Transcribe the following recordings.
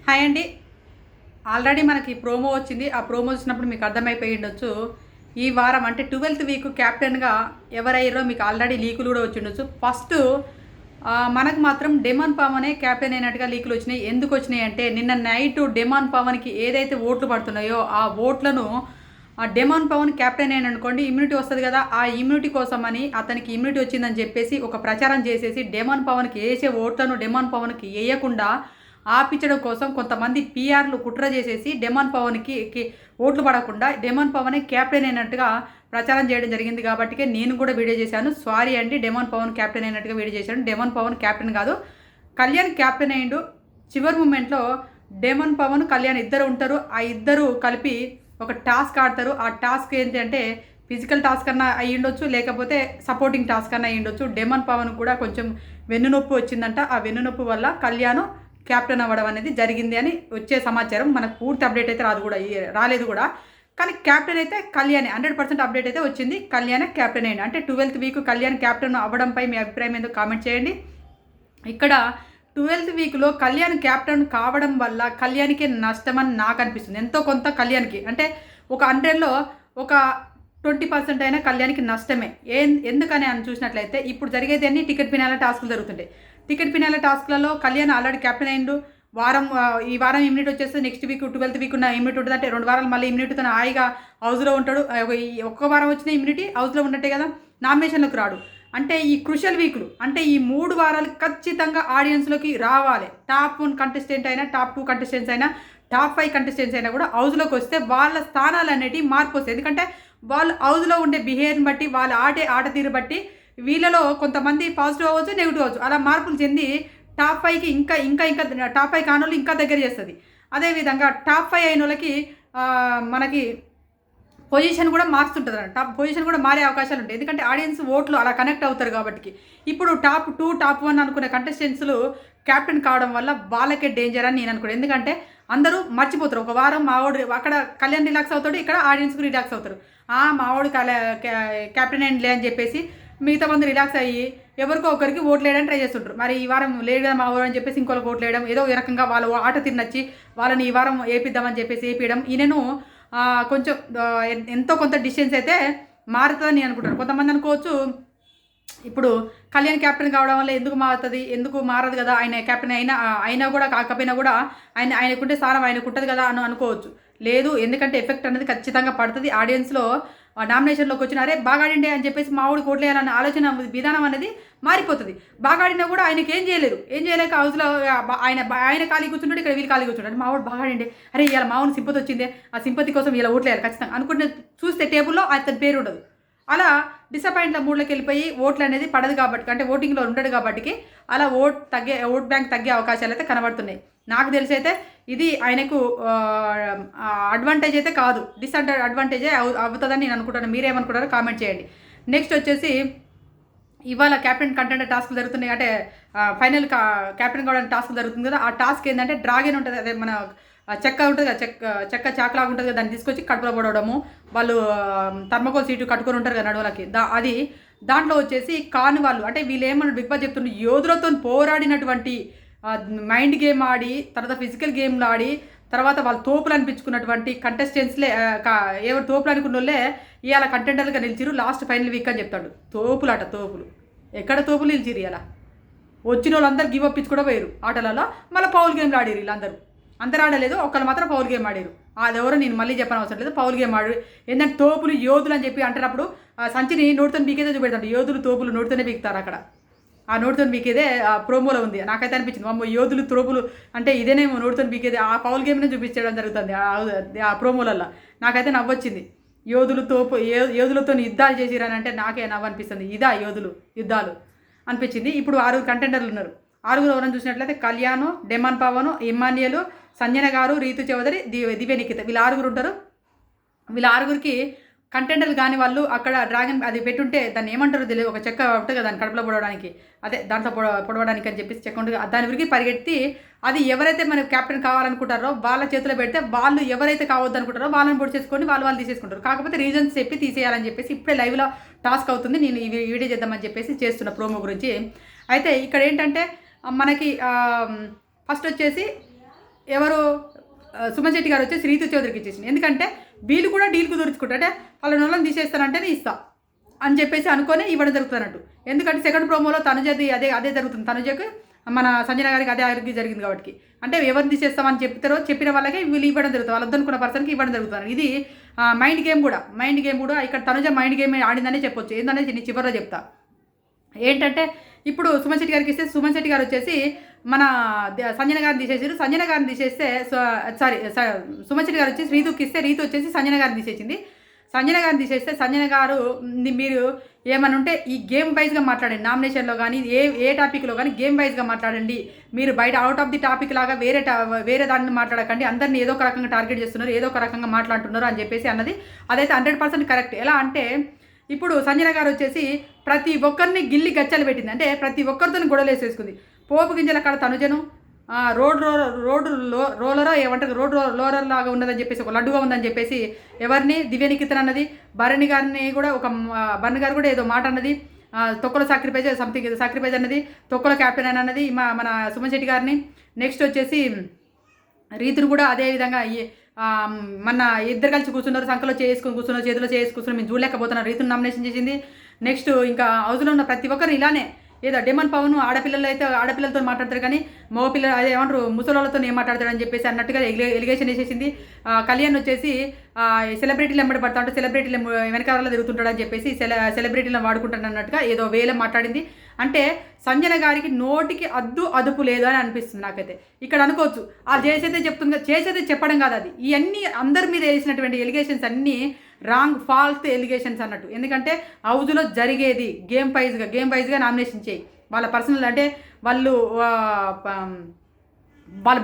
Hi అండి. Already మనకి promo వచ్చింది. ఆ ప్రోమో వచ్చినప్పుడు మీకు అర్థమైపోయి ఉండొచ్చు. ఈ వారం అంటే 12th వీక్ క్యాప్టెన్‌గా ఎవరయ్యారో మీకు ఆల్రెడీ లీకులు కూడా వచ్చి ఉండొచ్చు. ఫస్టు మనకు మాత్రం డెమాన్ పవనే క్యాప్టెన్ అయినట్టుగా లీకులు వచ్చినాయి. ఎందుకు వచ్చినాయి అంటే నిన్న నైట్ డెమాన్ పవన్‌కి ఏదైతే ఓట్లు పడుతున్నాయో ఆ ఓట్లను డెమాన్ పవన్ క్యాప్టెన్ అయిననుకోండి ఇమ్యూనిటీ వస్తది కదా! ఆ ఇమ్యూనిటీ కోసమని అతనికి ఇమ్యూనిటీ వచ్చిందని చెప్పేసి ఒక ప్రచారం చేసేసి డెమాన్ పవన్‌కి ఏసే ఓట్లను డెమాన్ పవన్‌కి ఎయ్యకుండా ఆపించడం కోసం కొంతమంది పీఆర్‌లు కుట్ర చేసేసి డెమాన్ పవన్‌కి ఓట్లు పడకుండా డెమాన్ పవనే క్యాప్టెన్ అయినట్టుగా ప్రచారం చేయడం జరిగింది కాబట్టికే నేను కూడా వీడియో చేశాను. సారీ అండి, డెమాన్ పవన్ క్యాప్టెన్ అయినట్టుగా వీడియో చేశాను. డెమాన్ పవన్ క్యాప్టెన్ కాదు. కళ్యాణ్ క్యాప్టెన్ అయ్యిండు. చివరి మూమెంట్‌లో డెమాన్ పవన్, కళ్యాణ్ ఇద్దరు ఉంటారు. ఆ ఇద్దరు కలిపి ఒక టాస్క్ ఆడతారు. ఆ టాస్క్ ఏంటి అంటే ఫిజికల్ టాస్క్ అన్నా అయ్యుండొచ్చు, లేకపోతే సపోర్టింగ్ టాస్క్ అన్నా అయ్యుండొచ్చు. డెమాన్ పవన్ కూడా కొంచెం వెన్నునొప్పి వచ్చిందంట. ఆ వెన్నునొప్పి వల్ల కళ్యాణ్ క్యాప్టెన్ అవ్వడం అనేది జరిగింది అని వచ్చే సమాచారం. మనకు పూర్తి అప్డేట్ అయితే రాలేదు కూడా. కానీ క్యాప్టెన్ అయితే కళ్యాణే 100% అప్డేట్ అయితే వచ్చింది. కళ్యాణే క్యాప్టెన్ అయ్యింది. అంటే 12th వీక్ కళ్యాణ్ క్యాప్టెన్ అవ్వడంపై మీ అభిప్రాయం ఏందో కామెంట్ చేయండి. ఇక్కడ 12th వీక్‌లో కళ్యాణ్ క్యాప్టెన్ కావడం వల్ల కళ్యాణ్‌కి నష్టమని నాకు అనిపిస్తుంది. ఎంతో కొంత కళ్యాణ్‌కి అంటే ఒక 100లో ఒక 20% అయినా కళ్యాణ్‌కి నష్టమే. ఎందుకని అని చూసినట్లయితే ఇప్పుడు జరిగేది అన్ని టికెట్ ఫినాలే టాస్క్‌లు జరుగుతుంటాయి. టికెట్ ఫినాలే టాస్క్‌లలో కళ్యాణ్ ఆల్రెడీ క్యాప్టెన్ అయ్యిండు. ఈ వారం ఇమ్యూనిటీ వచ్చేస్తే నెక్స్ట్ వీక్ 12th వీక్ ఉన్న ఇమ్యూనిటీ ఉంటుంది. అంటే 2 వారాలు మళ్ళీ ఇమ్యూనిటీతో హాయిగా హౌస్‌లో ఉంటాడు. ఈ ఒక్క వారం వచ్చిన ఇమ్యూనిటీ హౌస్‌లో ఉన్నట్టే కదా! నామినేషన్‌లోకి రాడు. అంటే ఈ క్రుషియల్ వీక్‌లు అంటే ఈ 3 వారాలు ఖచ్చితంగా ఆడియన్స్‌లోకి రావాలి. టాప్ 1 కంటెస్టెంట్ అయినా, టాప్ 2 కంటెస్టెంట్స్ అయినా, టాప్ 5 కంటెస్టెంట్స్ అయినా కూడా హౌస్‌లోకి వస్తే వాళ్ళ స్థానాలు అనేటివి మార్పు వస్తాయి. ఎందుకంటే వాళ్ళు హౌస్‌లో ఉండే బిహేవియర్‌ని బట్టి, వాళ్ళు ఆట తీరు బట్టి వీళ్ళలో కొంతమంది పాజిటివ్ అవ్వచ్చు, నెగెటివ్ అవ్వచ్చు. అలా మార్పులు చెంది టాప్ 5కి ఇంకా టాప్ 5 కానోళ్ళు ఇంకా దగ్గర చేస్తది. అదేవిధంగా టాప్ 5 అయినోళ్ళకి మనకి పొజిషన్ కూడా మారుస్తుంటదన్నమాట. టాప్ పొజిషన్ కూడా మారే అవకాశాలు ఉంటాయి. ఎందుకంటే ఆడియన్స్ ఓట్లు అలా కనెక్ట్ అవుతారు కాబట్టి. ఇప్పుడు టాప్ 2, టాప్ 1 అనుకునే కంటెస్టెంట్స్‌లు క్యాప్టెన్ కావడం వల్ల వాళ్ళకే డేంజర్ అని నేను అనుకోను. ఎందుకంటే అందరూ మర్చిపోతారు. ఒక వారం మావోడు అక్కడ కళ్యాణ్ రిలాక్స్ అవుతాడు. ఇక్కడ ఆడియన్స్‌కి రిలాక్స్ అవుతారు. మావోడు క్యాప్టెన్ అయ్యిండులే అని చెప్పేసి మిగతా మంది రిలాక్స్ అయ్యి ఎవరికో ఒకరికి ఓట్లు వేయడానికి ట్రై చేస్తుంటారు. మరి ఈ వారం లేడు కదా మావోడు అని చెప్పేసి ఇంకోళ్ళకి ఓట్లు వేయడం, ఏదో ఈ రకంగా వాళ్ళ ఆట తీరు నచ్చి వాళ్ళని ఈ వారం ఏపిద్దామని చెప్పేసి ఏపియడం. ఈయనను కొంచెం ఎంతో కొంత డిస్టెన్స్ అయితే మారుతుందని నేను అనుకుంటాను. కొంతమంది అనుకోవచ్చు ఇప్పుడు కళ్యాణ్ క్యాప్టెన్ కావడం వల్ల ఎందుకు మారుతుంది, ఎందుకు మారదు కదా, ఆయన క్యాప్టెన్ అయినా కూడా కాకపోయినా కూడా ఆయనకుంటే స్థానం ఆయనకుంటుంది కదా అని అనుకోవచ్చు. లేదు, ఎందుకంటే ఎఫెక్ట్ అనేది ఖచ్చితంగా పడుతుంది. ఆడియన్స్లో నామినేషన్లోకి వచ్చిన అరే బాగా ఆడిండే అని చెప్పేసి మావుడికి ఓట్లేయాలన్న ఆలోచన విధానం అనేది మారిపోతుంది. బాగా ఆడినా కూడా ఆయనకి ఏం చేయలేరు. ఏం చేయలేక హౌస్లో ఆయన ఖాళీ కూర్చుంటాడు, ఇక్కడ వీళ్ళు ఖాళీ కూర్చుంటాడు. మావుడు బాగా ఆడిండే, అరే ఇలా మావుని సింపతి వచ్చిందే, ఆ సింపతి కోసం ఇలా ఓట్లేయాలి ఖచ్చితంగా అనుకుంటే చూస్తే టేబుల్లో అతని పేరు ఉండదు. అలా డిసప్పాయింట్ల మూడ్లోకి వెళ్ళిపోయి ఓట్లు అనేది పడదు కాబట్టి, అంటే ఓటింగ్లో ఉండడు కాబట్టి అలా ఓట్ బ్యాంక్ తగ్గే అవకాశాలు అయితే కనబడుతున్నాయి. నాకు తెలిసి అయితే ఇది ఆయనకు అడ్వాంటేజ్ అయితే కాదు, అడ్వాంటేజే అవుతుందని నేను అనుకుంటాను. మీరేమనుకుంటారో కామెంట్ చేయండి. నెక్స్ట్ వచ్చేసి ఇవాళ క్యాప్టెన్ కంటెంట్ టాస్క్లు జరుగుతున్నాయి. అంటే ఫైనల్ క్యాప్టెన్ కావడానికి టాస్క్ జరుగుతుంది కదా. ఆ టాస్క్ ఏంటంటే డ్రాగన్ ఉంటుంది, అదే మన చెక్క ఉంటుంది కదా, చెక్క చాకులాగా ఉంటుంది కదా, దాన్ని తీసుకొచ్చి కడుపులో పడవడము. వాళ్ళు థర్మకోల్ సీటు కట్టుకొని ఉంటారు కదా నడువులకి, అది దాంట్లో వచ్చేసి కాని వాళ్ళు అంటే వీళ్ళు ఏమన్నా బిగ్ బాస్ చెప్తుండే యోధులతో పోరాడినటువంటి మైండ్ గేమ్ ఆడి తర్వాత ఫిజికల్ గేమ్లు ఆడి తర్వాత వాళ్ళు తోపులు అనిపించుకున్నటువంటి కంటెస్టెంట్స్లే ఎవరు తోపులు అనుకున్న వాళ్ళే ఇవాళ కంటెండర్లుగా నిలిచిరు. లాస్ట్ ఫైనల్ వీక్ అని చెప్తాడు. తోపులు ఎక్కడ తోపులు నిలిచిరు ఇలా వచ్చిన వాళ్ళందరూ గివ్ అప్ ఇచ్చి కూడా పోయారు ఆటలలో. మళ్ళీ పౌల్ గేమ్లు ఆడారు వీళ్ళందరూ. అందరూ ఆడలేదు, ఒకళ్ళు మాత్రం పౌల్ గేమ్ ఆడారు. అదెవరో నేను మళ్ళీ చెప్పని అవసరం లేదు, పౌల్ గేమ్ ఆడారు. ఏంటంటే తోపులు యోధులు అని చెప్పి అంటున్నప్పుడు సంచిని నోటితో బీకేదే చూపెడతాడు. యోధులు తోపులు నోటితోనే బీకుతారు అక్కడ. ఆ నోటితో బీకేదే ప్రోమోలో ఉంది. నాకైతే అనిపించింది అమ్మో యోధులు తోపులు అంటే ఇదేనేమో నోటితో బీకేదే, ఆ పౌల్ గేమ్నే చూపించడం జరుగుతుంది ఆ ప్రోమోలల్లో. నాకైతే నవ్వొచ్చింది. యోధులతో యుద్ధాలు చేసిరని అంటే నాకే నవ్వు అనిపిస్తుంది. ఇదా యుద్ధాలు అనిపించింది. ఇప్పుడు 6 కంటెండర్లు ఉన్నారు. 6 ఎవరైనా చూసినట్లయితే కళ్యాణ్, డెమాన్ పవన్, ఇమ్మాన్యుయల్, సంజన గారు, రీతు చౌదరి, దివ్య నిఖిత, వీళ్ళు 6 ఉంటారు. వీళ్ళ 6కి కంటెండర్లు కాని వాళ్ళు అక్కడ డ్రాగన్ అది పెట్టుంటే దాన్ని ఏమంటారో తెలియదు, ఒక చెక్క ఉంటుంది కదా దాన్ని కడుపులో పొడవడానికి, అదే దాంట్లో పొడవడానికి అని చెప్పేసి చెక్క ఉంటుంది. దాని వరకు పరిగెత్తి అది ఎవరైతే మనకు క్యాప్టెన్ కావాలనుకుంటారో వాళ్ళ చేతిలో పెడితే వాళ్ళు ఎవరైతే కావద్దు అనుకుంటారో వాళ్ళని పొడి చేసుకొని వాళ్ళు తీసేసుకుంటారు. కాకపోతే రీజన్స్ చెప్పి తీసేయాలని చెప్పేసి ఇప్పుడే లైవ్లో టాస్క్ అవుతుంది. నేను ఈ వీడియో చేద్దామని చెప్పేసి చేస్తున్న ప్రోమో గురించి. అయితే ఇక్కడ ఏంటంటే మనకి ఫస్ట్ వచ్చేసి ఎవరు సుమన్ శెట్టి గారు వచ్చేసి రీతు చౌదరికి ఇచ్చేసింది. ఎందుకంటే వీళ్ళు కూడా డీల్కు దొరుకుతుంటే అంటే వాళ్ళ నోళ్ళని తీసేస్తానంటేనే ఇస్తా అని చెప్పేసి అనుకొని ఇవ్వడం జరుగుతున్నట్టు. ఎందుకంటే సెకండ్ ప్రోమోలో తనుజది అదే జరుగుతుంది. తనుజకు మన సంజన గారికి అదే ఆరోగ్యం జరిగింది కాబట్టి అంటే ఎవరిని తీసేస్తామని చెప్తారో చెప్పిన వాళ్ళకి వీళ్ళు ఇవ్వడం జరుగుతుంది. వాళ్ళు వద్దనుకున్న పర్సన్కి ఇవ్వడం జరుగుతుంది. ఇది మైండ్ గేమ్ కూడా ఇక్కడ తనుజ మైండ్ గేమ్ ఆడిందనే చెప్పొచ్చు. ఏంటనేది నేను చివరిలో చెప్తా. ఏంటంటే ఇప్పుడు సుమన్ శెట్టి గారికి ఇస్తే సుమన్ శెట్టి గారు వచ్చేసి మన సంజన గారిని తీసేసారు. సంజన గారిని తీసేస్తే సుమన్ శెట్టి గారు వచ్చేసి రీతుకి ఇస్తే రీతు వచ్చేసి సంజన గారిని తీసేసింది. సంజన గారిని తీసేస్తే సంజన గారు మీరు ఏమని ఉంటే ఈ గేమ్ వైజ్గా మాట్లాడండి. నామినేషన్లో కానీ ఏ టాపిక్లో కానీ గేమ్ వైజ్గా మాట్లాడండి. మీరు బయట అవుట్ ఆఫ్ ది టాపిక్ లాగా వేరే దాన్ని మాట్లాడకండి. అందరినీ ఏదో ఒక రకంగా టార్గెట్ చేస్తున్నారు, ఏదో ఒక రకంగా మాట్లాడుతున్నారు అని చెప్పేసి అన్నది అదైతే 100% కరెక్ట్. ఎలా అంటే ఇప్పుడు సంజన గారు వచ్చేసి ప్రతి ఒక్కరిని గిల్లి గచ్చలు పెట్టింది. అంటే ప్రతి ఒక్కరితో గొడవలేసేసుకుంది. పోపు గింజల కాడ తనుజను రోడ్డు రోలరో ఏమంటారు రోడ్ రోలర్ లాగా ఉన్నదని చెప్పేసి ఒక లడ్డుగా ఉందని చెప్పేసి ఎవరిని దివ్యనికితన్ అన్నది. భరణి గారిని కూడా భరణి గారు కూడా ఏదో మాట అన్నది. తొక్కల సాక్రిఫైజ్ సంథింగ్ సాక్రిఫైజ్ అన్నది. తొక్కల క్యాప్టెన్ అని అన్నది మన సుమన్ శెట్టి గారిని. నెక్స్ట్ వచ్చేసి రీతును కూడా అదే విధంగా మన ఇద్దరు కలిసి కూర్చున్నారు, సంఖలో చేసుకుని కూర్చున్నారు, చేతిలో చేసి కూర్చున్నారు, మేము చూడలేకపోతున్నారు. రీతును నామినేషన్ చేసింది. నెక్స్ట్ ఇంకా హౌస్లో ఉన్న ప్రతి ఒక్కరు ఇలానే ఏదో డెమన్ పవన్ ఆడపిల్లలు అయితే ఆడపిల్లలతో మాట్లాడతారు కానీ మగపిల్లలు అదే ఏమంటారు ముసలోళ్ళతో ఏం మాట్లాడతాడని చెప్పేసి అన్నట్టుగా ఎలిగేషన్ వేసేసింది. కళ్యాణ్ వచ్చేసి సెలబ్రిటీలు ఎంబడి పడతా ఉంటే సెలబ్రిటీలు వెనకాల తిరుగుతుంటాడని చెప్పేసి సెలబ్రిటీలను వాడుకుంటాడు అన్నట్టుగా ఏదో వేలం మాట్లాడింది. అంటే సంజన గారికి నోటికి అదుపు లేదు అని అనిపిస్తుంది నాకైతే. ఇక్కడ అనుకోవచ్చు ఆ చేసేదే చెప్తుంది, చేసేదే చెప్పడం కాదు. అది ఇవన్నీ అందరి మీద వేసినటువంటి ఎలిగేషన్స్ అన్నీ రాంగ్ ఫాల్స్ ఎలిగేషన్స్ అన్నట్టు. ఎందుకంటే హౌజ్లో జరిగేది గేమ్ వైజ్గా నామినేషన్ చేయి. వాళ్ళ పర్సనల్ అంటే వాళ్ళ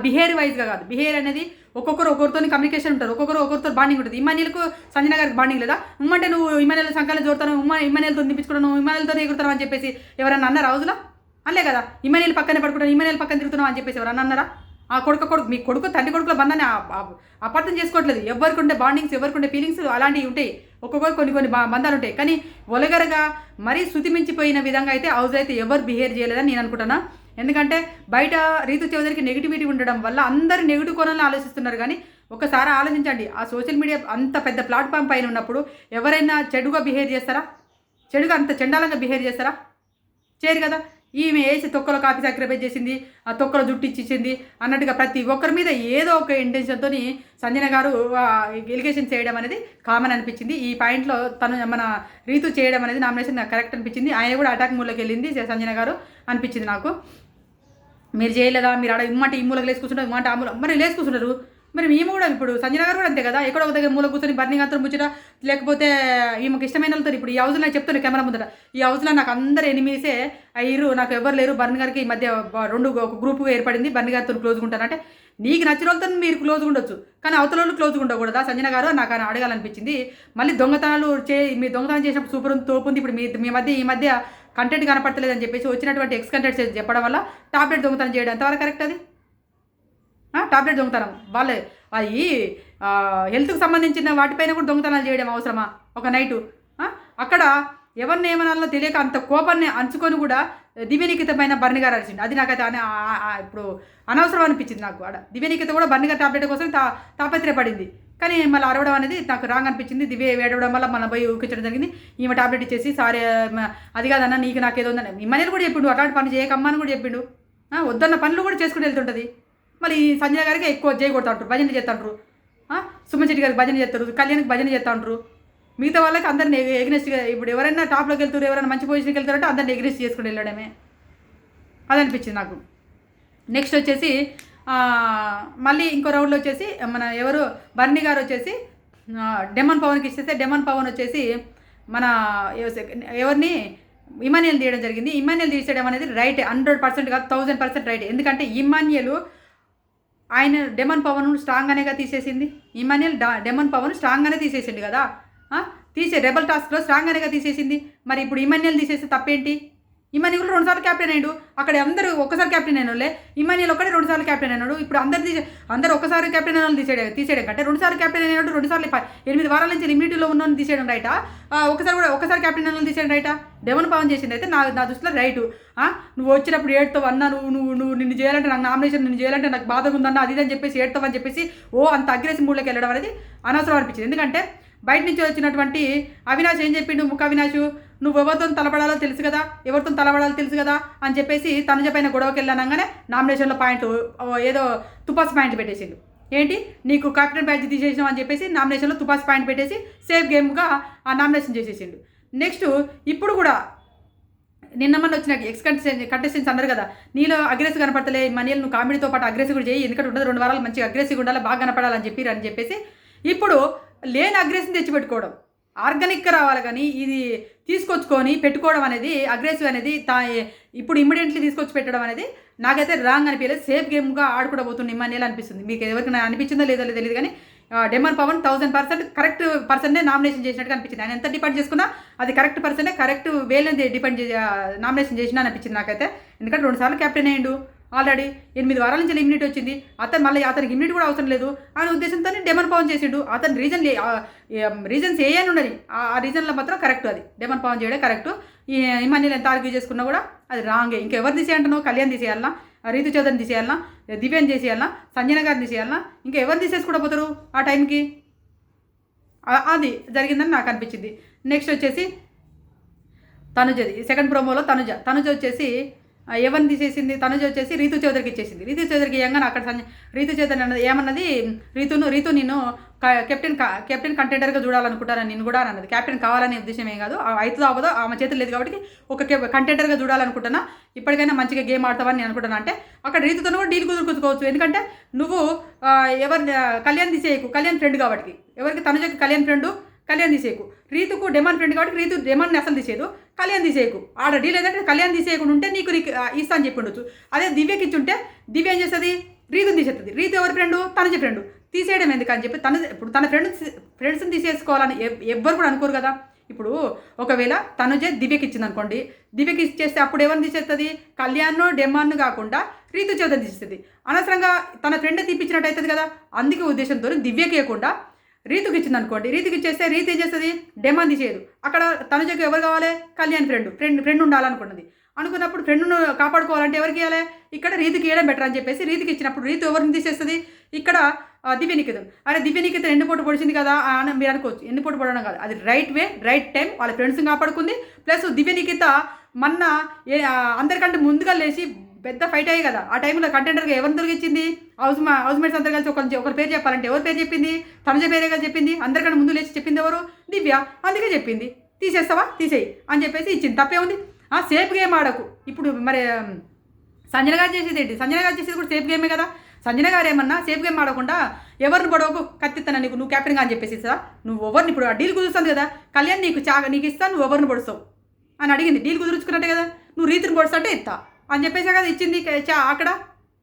బిహేవియర్ వైజ్గా కాదు. బిహేవియర్ అనేది ఒక్కొక్కరితో కమ్యూనికేషన్ ఉంటారు, ఒక్కొక్కరితో బాండింగ్ ఉంటుంది. ఇమానియల్కు సంజన గారికి బాండింగ్ లేదా? ఉమ్మంటే నువ్వు ఇమానియల్ సంఖ్యలో చూడతాను, ఇమానియల్తో నిప్పించుకోవడం, నువ్వు ఇమానియల్తో ఎగురుతావు అని చెప్పేసి ఎవరన్నా అన్నారు హౌజ్లో? అనలే కదా. ఇమానియల్ పక్కనే పడుకుంటాను, ఇమానియల్ పక్కన తిరుగుతున్నావు అని చెప్పేసి ఎవరన్నా అన్నారా? ఆ కొడుకు మీ కొడుకు తండ్రి కొడుకుల బంధాన్ని అపార్థం చేసుకోవట్లేదు. ఎవరికి ఉండే బాండింగ్స్, ఎవరికి ఉండే ఫీలింగ్స్ అలాంటివి ఉంటాయి. ఒక్కొక్కరు కొన్ని బంధాలు ఉంటాయి. కానీ ఒలగరగా మరీ శృతిమించిపోయిన విధంగా అయితే హౌస్ అయితే ఎవరు బిహేవ్ చేయలేదని నేను అనుకుంటున్నా. ఎందుకంటే బయట రీతు చౌదరికి నెగిటివిటీ ఉండడం వల్ల అందరు నెగిటివ్ కోణంలో ఆలోచిస్తున్నారు. కానీ ఒకసారి ఆలోచించండి, ఆ సోషల్ మీడియా అంత పెద్ద ప్లాట్ఫామ్ పైన ఉన్నప్పుడు ఎవరైనా చెడుగా బిహేవ్ చేస్తారా? చెడుగా అంత చండాలంగా బిహేవ్ చేస్తారా? చేయరు కదా. ఈమె వేసి తొక్కలో కాపీ సాక్రిఫైస్ చేసింది, ఆ తొక్కలో జుట్టు ఇచ్చేసింది అన్నట్టుగా ప్రతి ఒక్కరి మీద ఏదో ఒక ఇంటెన్షన్తో సంజన గారు ఎలిగేషన్ చేయడం అనేది కామన్ అనిపించింది. ఈ పాయింట్లో మన రీతు చేయడం అనేది నామినేషన్ కరెక్ట్ అనిపించింది. ఆయన కూడా అటాక్ మూలకి వెళ్ళింది సంజన గారు అనిపించింది నాకు. మీరు చేయలేదా, మీరు ఆడ ఇమ్మంటే ఈ మూలకు లేచి కూర్చుంటారు, ఇమ్మంటే ఆ మూల మరి లేచి కూర్చుంటారు. మరి మేము కూడా ఇప్పుడు సంజన గారు కూడా అంతే కదా. ఎక్కడో ఒక దగ్గర మూల కూర్చొని బర్నింగ్ అంతా ముచ్చట, లేకపోతే ఈమెకు ఇష్టమైన వాళ్ళతో ఇప్పుడు ఈ హౌస్లో నాకు చెప్తాను కెమెరా ముందర, ఈ హౌస్లో నాకు అందరు ఎనిమిసే అయ్యారు, నాకు ఎవరు లేరు. బర్ని గారికి ఈ మధ్య ఒక గ్రూప్ ఏర్పడింది, బర్ని గారితో క్లోజ్గా ఉంటానంటే నీకు నచ్చిన వాళ్ళతో మీరు క్లోజ్గా ఉండొచ్చు, కానీ అవతల వాళ్ళు క్లోజ్గా ఉండకూడదా సంజన గారు? నాకు ఆయన అడగాలనిపించింది. మళ్ళీ దొంగతనాలు మీరు దొంగతనం చేసినప్పుడు సూపర్ ఉంది, తోపుంది. ఇప్పుడు మీ ఈ మధ్య కంటెంట్ కనపడతలేదని చెప్పేసి వచ్చినటువంటి ఎక్స్ కంటెంట్ చెప్పడం వల్ల టాబ్లెట్ దొంగతనం చేయడం ఎంతవరకు కరెక్ట్? అది టాబ్లెట్ దొంగతనం వాళ్ళే అవి హెల్త్కి సంబంధించిన వాటిపైన కూడా దొంగతనాలు చేయడం అవసరమా? ఒక నైటు అక్కడ ఎవరిని ఏమనాలో తెలియక అంత కోపాన్ని అంచుకొని కూడా దివ్యనికిత పైన బర్ని గారు అరిచింది. అది నాకైతే ఇప్పుడు అనవసరం అనిపించింది నాకు. దివ్యనికిత కూడా బర్ని గారు టాబ్లెట్ కోసం తాపత్రయపడింది, కానీ మళ్ళీ అరవడం అనేది నాకు రాంగ్ అనిపించింది. దివ్య వేడవడం వల్ల మన పోయి ఊకించడం జరిగింది. ఈమె టాబ్లెట్ ఇచ్చేసి సారీ అది కాదన్నా నీకు నాకేదో ఉందని ఇమ్మనేది కూడా చెప్పిండు. అట్లాంటి పని చేయకమ్మని కూడా చెప్పిండు. వద్దన్న పనులు కూడా చేసుకుని వెళ్తుంటుంది. మళ్ళీ సంజయ్ గారికి ఎక్కువ చేయకొడతా ఉంటారు, భజన చేస్తుంటారు. సుమన్ శెట్టి గారికి భజన చేస్తారు, కళ్యాణ్కి భజన చేస్తూ ఉంటారు. మిగతా వాళ్ళకి అందరిని ఎగ్నెస్ట్గా ఇప్పుడు ఎవరైనా టాప్లోకి వెళ్తారు, ఎవరైనా మంచి పొజిషన్కి వెళ్తారంటే అందరిని ఎగ్నెస్ట్ చేసుకుని వెళ్ళడమే. అది అనిపించింది నాకు. నెక్స్ట్ వచ్చేసి మళ్ళీ ఇంకో రౌండ్లో వచ్చేసి మన ఎవరు బర్ని గారు వచ్చేసి డెమన్ పవన్కి ఇచ్చేస్తే డెమన్ పవన్ వచ్చేసి మన ఎవరిని ఇమాన్యుయల్ తీయడం జరిగింది. ఇమాన్యుయల్ తీసేయడం అనేది రైట్, 100% కాదు 1000% రైట్. ఎందుకంటే ఇమాన్యుయల్ ఆయన డెమన్ పవన్ స్ట్రాంగ్ అనేగా తీసేసింది. ఇమాన్యుయల్ డెమన్ పవన్ స్ట్రాంగ్ అనే తీసేసింది కదా, రెబల్ టాస్క్లో స్ట్రాంగ్ అనేగా తీసేసింది. మరి ఇప్పుడు ఇమాన్యుయల్ తీసేస్తే తప్పేంటి? ఇమాన్యుల్ 2 సార్లు క్యాప్టెన్ అయ్యాడు. అక్కడ అందరూ ఒక్కసారి క్యాప్టెన్ అయిన వాళ్ళే. ఇమాన్యుల్ ఒక్కడే 2 సార్లు క్యాప్టెన్ అయినాడు. ఇప్పుడు అందరూ ఒక్కసారి క్యాప్టెన్ అయిన వాళ్ళని తీసేయడం కంటే 2 సార్లు క్యాప్టెన్ అయినాడు. 2 సార్లు 8 వారాల నుంచి లిమిటీలో ఉన్నోని తీసేయడం రైటా? ఒక్కసారి క్యాప్టెన్ అయిన వాళ్ళని తీసేయడం రైటా? డెమన్ పవన్ చేసింది అయితే నా దృష్టిలో రైటు. నువ్వు వచ్చినప్పుడు ఏడుతావు అన్నా, నువ్వు నిన్ను చేయాలంటే నాకు నామినేషన్, నిన్ను చేయాలంటే నాకు బాధగా ఉందన్నా, అది అని చెప్పేసి ఏడుతావు అని చెప్పేసి అంత అగ్రెసివ్ మూడ్లోకి వెళ్ళడం అనేది అనవసరం అనిపించింది. ఎందుకంటే బయట నుంచి వచ్చినటువంటి అవినాష్ ఏం చెప్పిండు, ముఖ అవినాష్ నువ్వు ఎవరితో తలపడాలో తెలుసు కదా, ఎవరితో తలపడాలో తెలుసు కదా అని చెప్పేసి తనుజ పైన గొడవకి వెళ్ళానగానే నామినేషన్లో ఏదో తుపాస్ పాయింట్లు పెట్టేసిండు. ఏంటి నీకు కెప్టెన్ బ్యాడ్జ్ తీసేసాం అని చెప్పేసి నామినేషన్లో తుపాస్ పాయింట్ పెట్టేసి సేఫ్ గేమ్గా ఆ నామినేషన్ చేసేసిండు. నెక్స్ట్ ఇప్పుడు కూడా నిన్న మన వచ్చిన కంటెస్టెంట్స్ అన్నారు కదా, నీలో అగ్రెసివ్ కనపడతలే మనీలు, నువ్వు కామెడీతో పాటు అగ్రెసివ్ కూడా చేయి, ఎందుకంటే ఉండదు 2 వారాలు మంచిగా అగ్రెసివ్గా ఉండాలి, బాగా కనపడాలని చెప్పేసి ఇప్పుడు లేని అగ్రెసివ్ తెచ్చిపెట్టుకోవడం, ఆర్గానిక్గా రావాలి కానీ ఇది తీసుకొచ్చుకొని పెట్టుకోవడం అనేది అగ్రెసివ్ అనేది ఇప్పుడు ఇమ్మీడియట్లీ తీసుకొచ్చి పెట్టడం అనేది నాకైతే రాంగ్ అనిపించలేదు. సేఫ్ గేమ్గా ఆడుకోబోతుంది ఇమ్మనేలా అనిపిస్తుంది. మీకు ఎవరికైనా అనిపించిందో లేదో తెలియదు కానీ డెమన్ పవన్ 1000% కరెక్ట్ పర్సన్నే నామినేషన్ చేసినట్టుగా అనిపించింది. ఆయన ఎంత డిపెండ్ చేసుకున్నా అది కరెక్ట్ పర్సనే, కరెక్ట్ వేలని డిపెండ్ నామినేషన్ చేసినా అనిపించింది నాకైతే. ఎందుకంటే 2 సార్లు క్యాప్టెన్ అయ్యిండు, ఆల్రెడీ 8 వారాల నుంచి ఇమ్యూనిటీ వచ్చింది. అతనికి ఇమ్యూనిటీ కూడా అవసరం లేదు అనే ఉద్దేశంతో డెమన్ పవన్ చేసిండు. అతని రీజన్స్ ఏ అని ఉన్నది, ఆ రీజన్లో మాత్రం కరెక్ట్, అది డెమన్ పవన్ చేయడం కరెక్ట్. ఈ ఇమాన్యుల్ ఎంత ఆర్గ్యూ చేసుకున్నా కూడా అది రాంగే. ఇంకెవరు తీసేయంటున్నావు? కళ్యాణ్ తీసేయాలన్నా, రీతు చౌదరిని తీసేయాలన్నా, దివ్యాన్ని తీసేయాలన్నా, సంజన గారిని తీసేయాలన్నా, ఇంకా ఎవరు తీసేసుకుంటూ పోతారు ఆ టైంకి? అది జరిగిందని నాకు అనిపించింది. నెక్స్ట్ వచ్చేసి తనుజది సెకండ్ ప్రోమోలో తనుజ వచ్చేసి ఎవరిని తీసేసింది? తనుజ వచ్చేసి రీతు చౌదరికి ఇచ్చేసింది. రీతు చౌదరికి ఏమన్నా అక్కడ రీతు చౌదరి అన్నది ఏమన్నది, రీతు నిన్ను కెప్టెన్ కంటెండర్గా చూడాలనుకుంటారని నేను కూడా అన్నది. క్యాప్టెన్ కావాలనే ఉద్దేశం ఏం కాదు, అవుతుందో అవ్వదో ఆమె చేతులు లేదు కాబట్టి ఒక కంటెండర్గా చూడాలనుకుంటున్నా, ఇప్పటికైనా మంచిగా గేమ్ ఆడతావని నేను అనుకుంటున్నా. అంటే అక్కడ రీతుతో కూడా డీల్ కుదుర్చుకోవచ్చు. ఎందుకంటే నువ్వు కళ్యాణ్ తీసేయకు, కళ్యాణ్ ఫ్రెండ్ కాబట్టి. ఎవరికి? తనుజకి కళ్యాణ్ ఫ్రెండు, కళ్యాణ్ తీసేయకు. రీతుకు డెమాన్ ఫ్రెండ్ కాబట్టి రీతు డెమాన్ని అసలు తీసేయదు, కళ్యాణ్ తీసేయకు. ఆడ డీల్ ఏదంటే కళ్యాణ్ తీసేయకుండా ఉంటే నీకు ఇస్తా అని చెప్పి ఉండొచ్చు. అదే దివ్యకి ఇచ్చుంటే దివ్య ఏం చేస్తుంది? రీతుని తీసేస్తుంది. రీతు ఎవరి ఫ్రెండు? తనుజ ఫ్రెండు. తీసేయడం ఎందుకు అని చెప్పి ఇప్పుడు తన ఫ్రెండ్స్ని తీసేసుకోవాలని ఎవ్వరు కూడా అనుకోరు కదా. ఇప్పుడు ఒకవేళ తనుజ దివ్యకి ఇచ్చింది అనుకోండి, దివ్యకి ఇచ్చేస్తే అప్పుడు ఎవరిని తీసేస్తుంది? కళ్యాణ్ డెమాన్ను కాకుండా రీతు చౌదరి తీసేస్తుంది. అనవసరంగా తన ఫ్రెండ్ తీపిచ్చినట్టు అవుతుంది కదా. అందుకే ఉద్దేశంతో దివ్యకి ఇవ్వకుండా రీతుకి ఇచ్చింది అనుకోండి, రీతుకి ఇచ్చేస్తే రీతు ఏం చేస్తుంది? డెమాన్ తీసేయదు. అక్కడ తనుజకు ఎవరు కావాలి? కళ్యాణ్ ఫ్రెండ్ ఉండాలనుకున్నది. అనుకున్నప్పుడు ఫ్రెండ్ను కాపాడుకోవాలంటే ఎవరికి ఇవ్వాలి? ఇక్కడ రీతుకి ఇవ్వడం బెటర్ అని చెప్పేసి రీతుకి ఇచ్చినప్పుడు రీతు ఎవరిని తీసేస్తుంది? ఇక్కడ దివ్యనికేతన్. అరే దివ్యనికేతన్ ఎన్నిపోటు పొడిచింది కదా అని మీరు అనుకోవచ్చు. ఎన్నిపోటు పొడడం కాదు, అది రైట్ వే, రైట్ టైం, వాళ్ళ ఫ్రెండ్స్ని కాపాడుకుంది. ప్లస్ దివ్యనికేత మొన్న అందరికంటే ముందుగా లేచి పెద్ద ఫైట్ అయ్యి కదా, ఆ టైంలో కంటెండర్గా ఎవరిని దొరికించింది? హౌస్ మేట్స్ అందరు కలిసి ఒకరి పేరు చెప్పాలంటే ఎవరి పేరు చెప్పింది? తనుజ పేరే కదా చెప్పింది. అందరికంటే ముందు లేచి చెప్పింది ఎవరు? దివ్య. అందుకే చెప్పింది తీసేస్తావా, తీసేయి అని చెప్పేసి ఇచ్చింది. తప్పే ఉంది? సేఫ్ గేమ్ ఆడకు. ఇప్పుడు మరి సంజన గారు చేసేది ఏంటి? సంజన గారు చేసేది కూడా సేఫ్ గేమే కదా. సంజన గారు ఏమన్నా సేఫ్ గేమ్ ఆడకుండా ఎవరిని పొడవకు, కత్తిస్తాను నువ్వు క్యాప్టెన్గా అని చెప్పేసి ఇస్తా. నువ్వు ఎవరిని ఇప్పుడు ఆ డీల్ కుదురుస్తుంది కదా, కళ్యాణ్ నీకు ఇస్తాను, నువ్వు ఎవరిని పొడుస్తావు అని అడిగింది. డీల్ కుదుర్చుకున్నట్టే కదా, నువ్వు రీతిని పొడుస్తుంటే ఇస్తా అని చెప్పేసా కదా ఇచ్చింది అక్కడ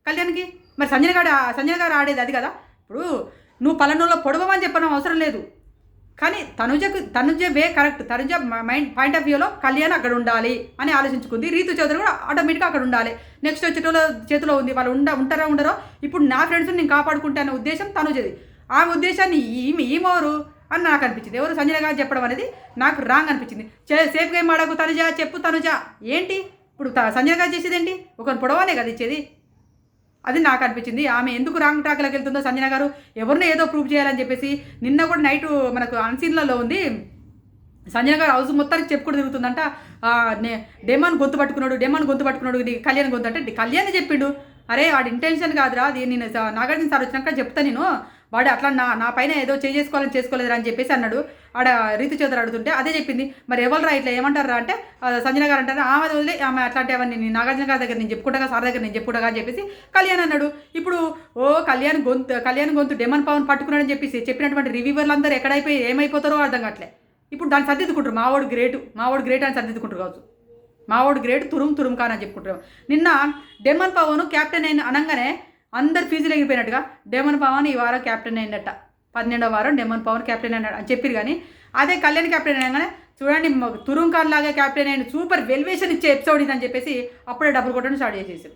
కళ్యాణ్కి. మరి సంజన గారు ఆడేది అది కదా. ఇప్పుడు నువ్వు పలానోలో పొడవమని చెప్పడం అవసరం లేదు, కానీ Tanuja way correct. Tanuja mind point of వ్యూలో కళ్యాణ్ అక్కడ ఉండాలి అని ఆలోచించుకుంది. రీతు చౌదరి కూడా ఆటోమేటిక్గా అక్కడ ఉండాలి. నెక్స్ట్ వచ్చేటోళ్ళ చేతిలో ఉంది, వాళ్ళు ఉంటారా ఉండరో. ఇప్పుడు నా ఫ్రెండ్స్ని నేను కాపాడుకుంటానే ఉద్దేశం తనుజది. ఆ ఉద్దేశాన్ని ఈమెవరు అని నాకు అనిపించింది. ఎవరు? సంజన గారు చెప్పడం అనేది నాకు రాంగ్ అనిపించింది. సేఫ్ గేమ్ ఆడకు తనుజ, చెప్పు తనుజ. ఏంటి ఇప్పుడు సంజన గారు చేసేది ఏంటి? ఒకరిని పొడవాలే కదా ఇచ్చేది. అది నాకు అనిపించింది. ఆమె ఎందుకు రాంగ్ ట్రాక్లోకి వెళ్తుందో సంజన గారు ఎవరినో ఏదో ప్రూవ్ చేయాలని చెప్పేసి. నిన్న కూడా నైటు మనకు అన్సీన్లలో ఉంది, సంజన గారు హౌస్ మొత్తానికి చెప్పుకుంటూ తిరుగుతుందంట. డెమాన్ గొంతు పట్టుకున్నాడు కళ్యాణ్ గొంతు అంటే కళ్యాణ్ చెప్పిండు. అరే వాడి ఇంటెన్షన్ కాదురా, అది నేను నాగార్జున సార్ వచ్చినాక చెప్తా, నేను వాడు అట్లా నా పైన ఏదో చేసుకోలేదురా అని చెప్పేసి అన్నాడు. ఆడ రీతు చౌదరి అడుగుతుంటే అదే చెప్పింది. మరి ఎవరురా ఇట్లా ఏమంటారా అంటే సంజన గారు అంటారు, ఆమె వదిలే, ఆమె అట్లాంటి అవన్నీ నాగార్జున గారి దగ్గర నేను చెప్పుకుంటా, సార్ దగ్గర నేను చెప్పుకుంటా అని చెప్పేసి కళ్యాణ్ అన్నాడు. ఇప్పుడు కళ్యాణ్ గొంతు డెమన్ పవన్ పట్టుకున్నాడని చెప్పేసి చెప్పినటువంటి రివ్యూవర్లు అందరూ ఎక్కడైపోయి ఏమైపోతారో అర్థం కావట్లే. ఇప్పుడు దాన్ని సర్దిద్దుకుంటారు, మావాడు గ్రేట్ అని సర్దిద్దుకుంటారు కావచ్చు. మావాడు గ్రేట్, తురుం కానని చెప్పుకుంటారు. నిన్న డెమన్ పవన్ క్యాప్టెన్ అయిన అనగానే అందరు ఫీజులు ఎగిపోయినట్టుగా డెమన్ పవన్ ఈ వారం క్యాప్టెన్ అయిందట. 12వ వారం డెమన్ పవన్ క్యాప్టెన్ అన్నాడు అని చెప్పారు. కానీ అదే కళ్యాణ్ క్యాప్టెన్ అనగానే చూడండి తురుం ఖాన్ లాగా క్యాప్టెన్ అయిన సూపర్ వెల్వేషన్ ఇచ్చే ఎపిసోడ్ ఇదని చెప్పేసి అప్పుడే డబ్బులు కొట్టడం స్టార్ట్ చేసేసారు.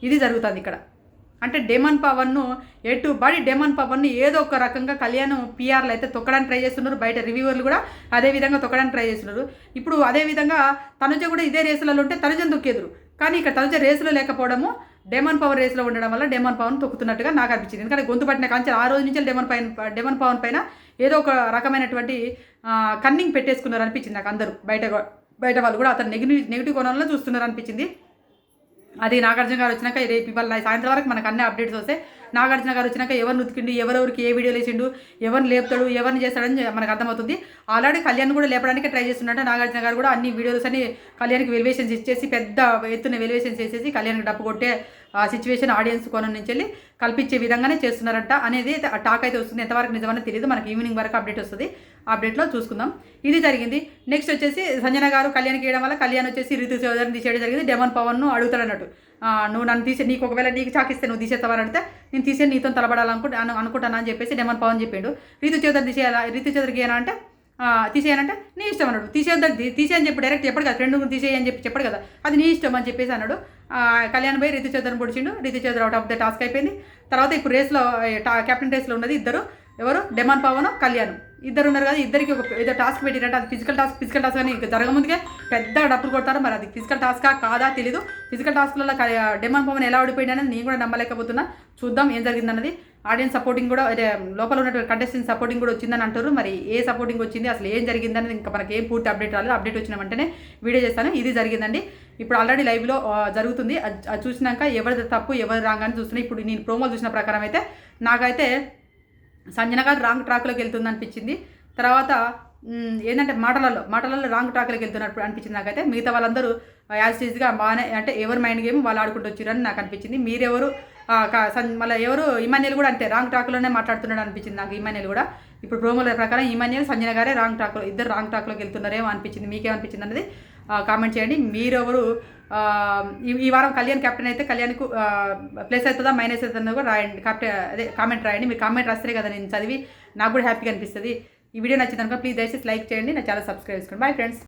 ఇది జరుగుతుంది ఇక్కడ. అంటే డెమన్ పవన్ను డెమన్ పవన్ని ఏదో ఒక రకంగా కళ్యాణ్ పిఆర్లు అయితే తొక్కడానికి ట్రై చేస్తున్నారు. బయట రివ్యూవర్లు కూడా అదే విధంగా తొక్కడానికి ట్రై చేస్తున్నారు. ఇప్పుడు అదేవిధంగా తనుజ కూడా ఇదే రేసులలో ఉంటే తనుజను తొక్కేదురు. కానీ ఇక్కడ తనుజ రేసులో లేకపోవడము డెమన్ పవన్ రేసులో ఉండడం వల్ల డెమన్ పవన్ తొక్కుతున్నట్టుగా నాకు అనిపించింది. ఎందుకంటే గొంతు పట్టిన కాంచి ఆ రోజు నుంచి డెమన్ పవన్ పైన ఏదో ఒక రకమైనటువంటి కన్నింగ్ పెట్టేసుకున్నారు అనిపించింది నాకు. అందరూ బయట వాళ్ళు కూడా అతను నెగిటివ్ కోణంలో చూస్తున్నారు అనిపించింది. అది నాగార్జున గారు వచ్చినాక రేపు ఇవాళ సాయంత్రం వరకు మనకు అన్ని అప్డేట్స్ వస్తాయి. నాగార్జున గారు వచ్చినాక ఎవరిని ఉతికిండు, ఎవరెవరికి ఏ వీడియోలు వేసిండు, ఎవరిని లేపుతాడు, ఎవరిని చేస్తాడని మనకు అర్థమవుతుంది. ఆల్రెడీ కళ్యాణ్ కూడా లేపడానికి ట్రై చేస్తున్నట్టు నాగార్జున గారు కూడా అన్ని వీడియోస్ అని కళ్యాణ్కి వెలివేషన్స్ ఇచ్చేసి పెద్ద ఎత్తున వెలివేషన్స్ చేసేసి కళ్యాణ్కి డప్పు కొట్టే సిచ్యువేషన్ ఆడియన్స్ కోణం నుంచి వెళ్ళి కల్పించే విధంగానే చేస్తున్నారంట అనేది టాక్ అయితే వస్తుంది. ఎంతవరకు నిజమని తెలియదు. మనకి ఈవినింగ్ వరకు అప్డేట్ వస్తుంది. అప్డేట్లో చూసుకుందాం. ఇది జరిగింది. నెక్స్ట్ వచ్చేసి సంజన గారు కళ్యాణ్కి వేయడం వల్ల కళ్యాణ్ వచ్చేసి రితు చౌదరిని తీసేయడం జరిగింది. డెమన్ పవన్ను అడుగుతాడు అన్నట్టు, నువ్వు నన్ను నీకు ఒకవేళ నీకు చాకిస్తే నువ్వు తీసేస్తావని అడిగితే నేను తీసే నీతో అనుకుంటాను అని చెప్పేసి డెమన్ పవన్ చెప్పిండు. రితు చౌదరి తీసేయాలా అంటే తీసేయనంటే నీ ఇష్టం అన్నాడు. తీసేయని చెప్పి డైరెక్ట్ చెప్పడు కదా, ఫ్రెండ్ తీసేయని చెప్పాడు కదా, అది నీ ఇష్టం అని చెప్పేసి అన్నాడు. కళ్యాణ్ పోయి రితు చౌదరిని పొడిచిండు. Ritu Chowdary out of the task అయిపోయింది. తర్వాత ఇప్పుడు రేస్లో కెప్టెన్ రేస్లో ఉన్నది ఇద్దరు, ఎవరు డెమన్ పవన్ కళ్యాణ్ ఇద్దరు ఉన్నారు కదా. ఇద్దరికి ఒక ఏదో టాస్క్ పెట్టిరంటే అది ఫిజికల్ టాస్క్ అని జరగముందుకే పెద్ద డబ్బులు కొడతారు. మరి అది ఫిజికల్ టాస్కా కాదా తెలీదు. ఫిజికల్ టాస్క్లలో డెమన్ పవన్ ఎలా ఓడిపోయింది అనేది నేను కూడా నమ్మలేకపోతున్నా. చూద్దాం ఏం జరిగిందన్నది. ఆడియన్స్ సపోర్టింగ్ కూడా లోపల ఉన్నటువంటి కంటెస్టెంట్ సపోర్టింగ్ కూడా వచ్చిందని అంటారు. మరి ఏ సపోర్టింగ్ వచ్చింది, అసలు ఏం జరిగిందనేది ఇంకా మనకి ఏం పూర్తి అప్డేట్ రాలేదు. అప్డేట్ వచ్చిన వెంటనే వీడియో చేస్తాను. ఇది జరిగిందండి. ఇప్పుడు ఆల్రెడీ లైవ్లో జరుగుతుంది. అది చూసినాక ఎవరిది తప్పు ఎవరు రాంగ్ అని చూస్తున్నా. ఇప్పుడు నేను ప్రోమోలు చూసిన ప్రకారం అయితే నాకైతే సంజన గారు రాంగ్ ట్రాక్లోకి వెళ్తుంది అనిపించింది. తర్వాత ఏంటంటే మాటలలో రాంగ్ ట్రాక్లోకి వెళ్తున్నట్టు అనిపించింది నాకైతే. మిగతా వాళ్ళందరూ యాజ్ ఈజ్గా బాగానే అంటే ఎవరు మైండ్ గేమ్ వాళ్ళు ఆడుకుంటూ వచ్చారని నాకు అనిపించింది. మీరెవరు మళ్ళీ ఎవరు ఇమాన్యుల్ కూడా అంతే రాంగ్ ట్రాక్లోనే మాట్లాడుతున్నాడు అనిపించింది నాకు. ఇమాన్యుల్ కూడా ఇప్పుడు ప్రోమోల ప్రకారం ఇమాన్యుల్ సంజన గారే ఇద్దరు రాంగ్ ట్రాక్లోకి వెళ్తున్నారేమో అనిపించింది. మీకేమనిపించింది అనేది కామెంట్ చేయండి. మీరెవరు ఈ వారం కళ్యాణ్ కెప్టెన్ అయితే కళ్యాణ్కు ప్లస్ అవుతుందా మైనస్ అవుతుందో కూడా రాయండి. కామెంట్ రాయండి. మీరు కామెంట్ రాస్తే కదా నేను చదివి నాకు కూడా హ్యాపీగా అనిపిస్తుంది. ఈ వీడియో నచ్చిందనుకో ప్లీజ్ దయచేసి లైక్ చేయండి. నా ఛానల్ సబ్స్క్రైబ్ చేసుకోండి. Bye friends.